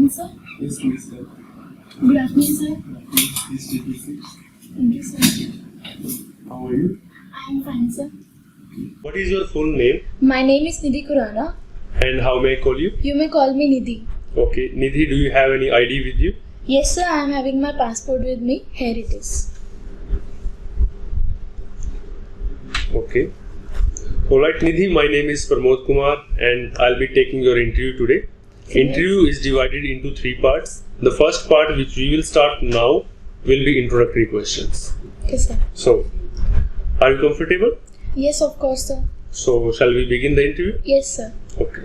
afternoon, sir. Yes, please, sir. Good afternoon, sir. Please take your seat. Thank you, sir. How are you? I am fine, sir. What is your full name My name is Nidhi Khurana. and how may I call you? You may call me Nidhi. Okay, Nidhi, do you have any ID with you? Yes, sir. I am having my passport with me. Here it is. Okay. Alright, Nidhi, my name is Pramod Kumar and I'll be taking your interview today. Interview is divided into 3 parts. The first part, which we will start now, will be introductory questions. Okay, sir. So, are you comfortable? Yes, of course, sir. So, shall we begin the interview? Yes, sir. Okay.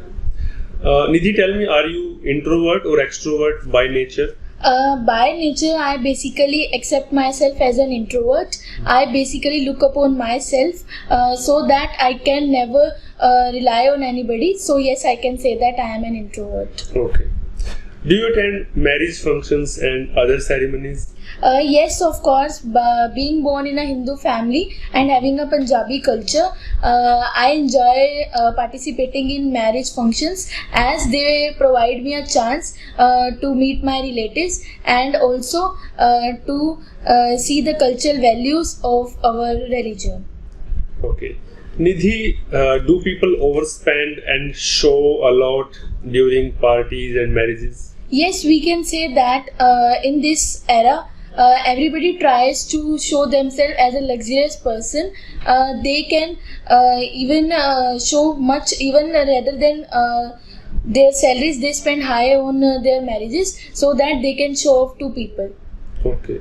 Nidhi, tell me, are you introvert or extrovert by nature? By nature, I basically accept myself as an introvert. I basically look upon myself so that I can never rely on anybody. So yes, I can say that I am an introvert. Okay. Do you attend marriage functions and other ceremonies? Yes, of course. Being born in a Hindu family and having a Punjabi culture, I enjoy participating in marriage functions as they provide me a chance to meet my relatives and also to see the cultural values of our religion. Okay. Nidhi, do people overspend and show a lot during parties and marriages? Yes, we can say that in this era, everybody tries to show themselves as a luxurious person. They can even show much, even rather than their salaries, they spend high on their marriages so that they can show off to people. Okay.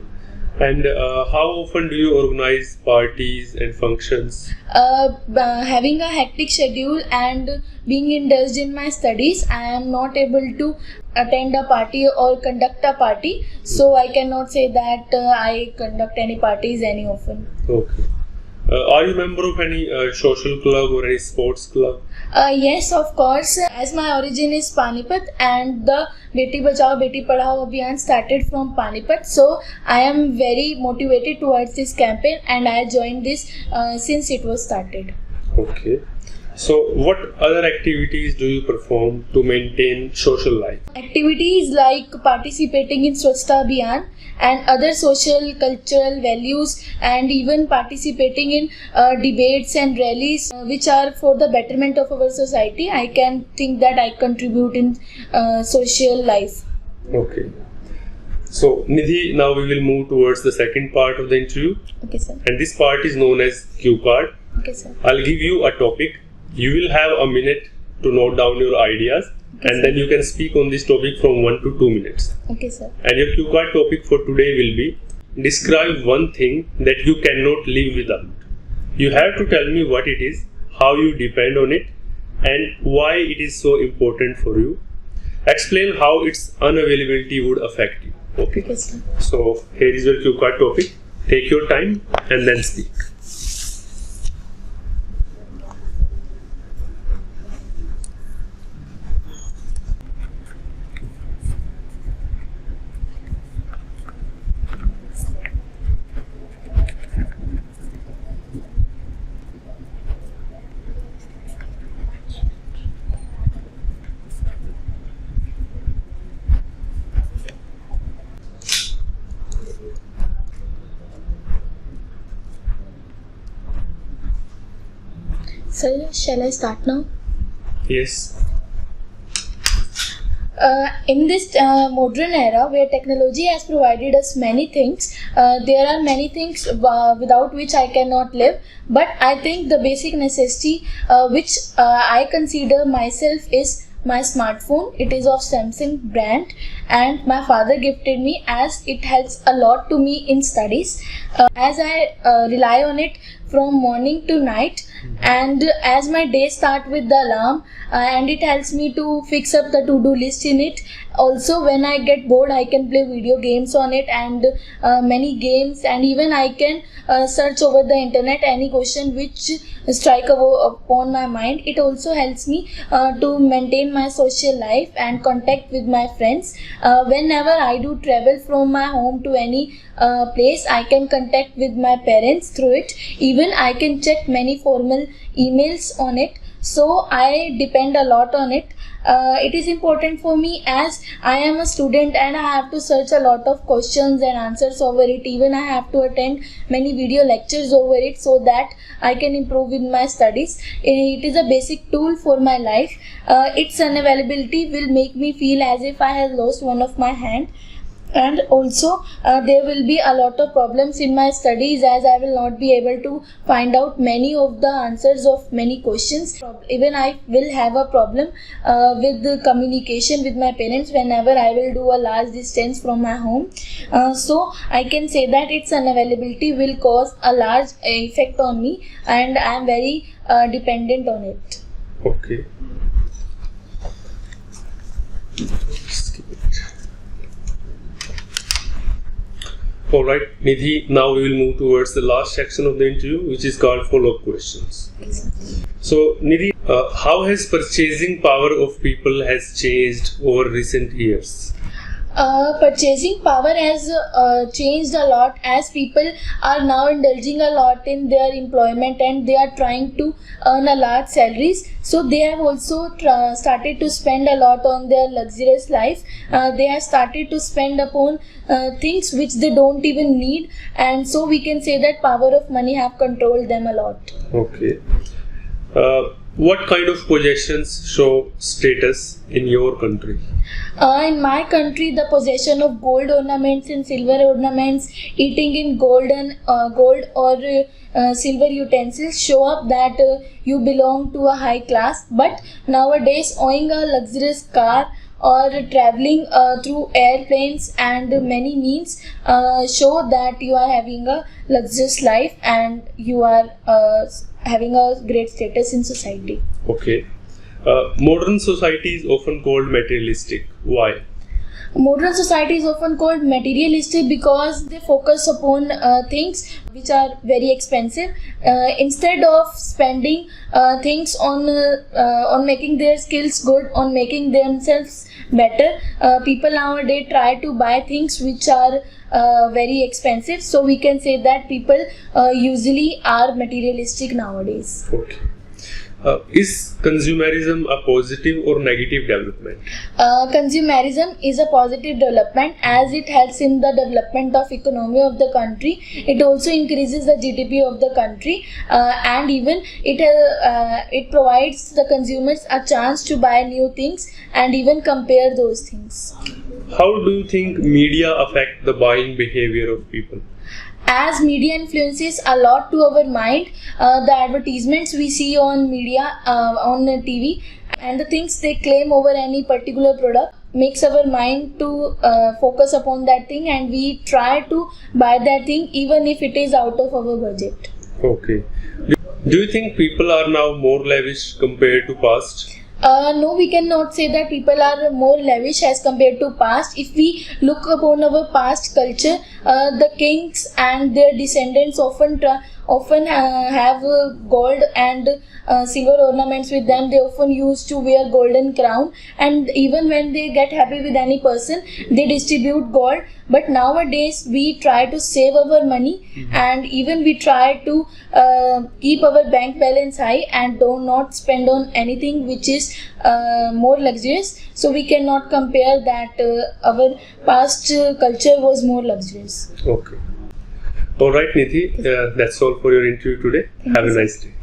And how often do you organize parties and functions? Having a hectic schedule and being indulged in my studies, I am not able to attend a party or conduct a party. So I cannot say that I conduct any parties any often. Okay. Are you a member of any social club or any sports club? Yes, of course. As my origin is Panipat and the Beti Bachao Beti Padhao Abhiyan started from Panipat, so I am very motivated towards this campaign and I joined this since it was started. Okay. So, what other activities do you perform to maintain social life? Activities like participating in Swachhta Abhiyan and other social cultural values and even participating in debates and rallies which are for the betterment of our society. I can think that I contribute in social life. Okay. So, Nidhi, now we will move towards the second part of the interview. Okay, sir. And this part is known as cue card. Okay, sir. I'll give you a topic. You will have a minute to note down your ideas, Okay, and sir. then you can speak on this topic from 1 to 2 minutes. Okay, sir. And your cue card topic for today will be describe one thing that you cannot live without. You have to tell me what it is, how you depend on it, and why it is so important for you. Explain how its unavailability would affect you. Okay? Okay, sir. So here is your cue card topic. Take your time and then speak. Sir, shall I start now? Yes. In this modern era where technology has provided us many things, there are many things without which I cannot live, but I think the basic necessity which I consider myself is my smartphone. It is of Samsung brand and my father gifted me as it helps a lot to me in studies as I rely on it from morning to night, and as my day start with the alarm and it helps me to fix up the to-do list in it. Also when I get bored I can play video games on it and many games, and even I can search over the internet any question which strike upon my mind. It also helps me to maintain my social life and contact with my friends. Whenever I do travel from my home to any place, I can contact with my parents through it. Even I can check many formal emails on it. so I depend a lot on it. It is important for me as I am a student and I have to search a lot of questions and answers over it. Even I have to attend many video lectures over it so that I can improve in my studies. It is a basic tool for my life. Its unavailability will make me feel as if I have lost one of my hand. And also there will be a lot of problems in my studies as I will not be able to find out many of the answers of many questions. Even I will have a problem with the communication with my parents whenever I will do a large distance from my home. So I can say that its unavailability will cause a large effect on me and I am very dependent on it. Okay. Skip it. Alright, Nidhi, now we will move towards the last section of the interview, which is called follow-up questions. So, Nidhi, how has purchasing power of people has changed over recent years? Purchasing power has changed a lot as people are now indulging a lot in their employment and they are trying to earn a large salaries. So they have also started to spend a lot on their luxurious life. They have started to spend upon things which they don't even need, and so we can say that power of money have controlled them a lot. Okay. What kind of possessions show status in your country? In my country, the possession of gold ornaments and silver ornaments, eating in gold or silver utensils show up that you belong to a high class. But nowadays, owning a luxurious car or traveling through airplanes and many means show that you are having a luxurious life and you are having a great status in society. Okay. Modern society is often called materialistic. Why? Modern society is often called materialistic because they focus upon things which are very expensive. Instead of spending things on making their skills good, on making themselves better, people nowadays try to buy things which are very expensive. So we can say that people usually are materialistic nowadays. Okay. Is consumerism a positive or negative development? Consumerism is a positive development as it helps in the development of economy of the country. It also increases the GDP of the country and even it provides the consumers a chance to buy new things and even compare those things. How do you think media affect the buying behavior of people? As media influences a lot to our mind, the advertisements we see on media, on TV, and the things they claim over any particular product makes our mind to focus upon that thing, and we try to buy that thing even if it is out of our budget. Okay. Do you think people are now more lavish compared to past? No, we cannot say that people are more lavish as compared to past. If we look upon our past culture, the kings and their descendants often have gold and silver ornaments with them. They often used to wear golden crown, and even when they get happy with any person, they distribute gold. But nowadays we try to save our money and even we try to keep our bank balance high and do not spend on anything which is more luxurious. So we cannot compare that our past culture was more luxurious. Okay. Alright, Nidhi, that's all for your interview today. Have a nice day.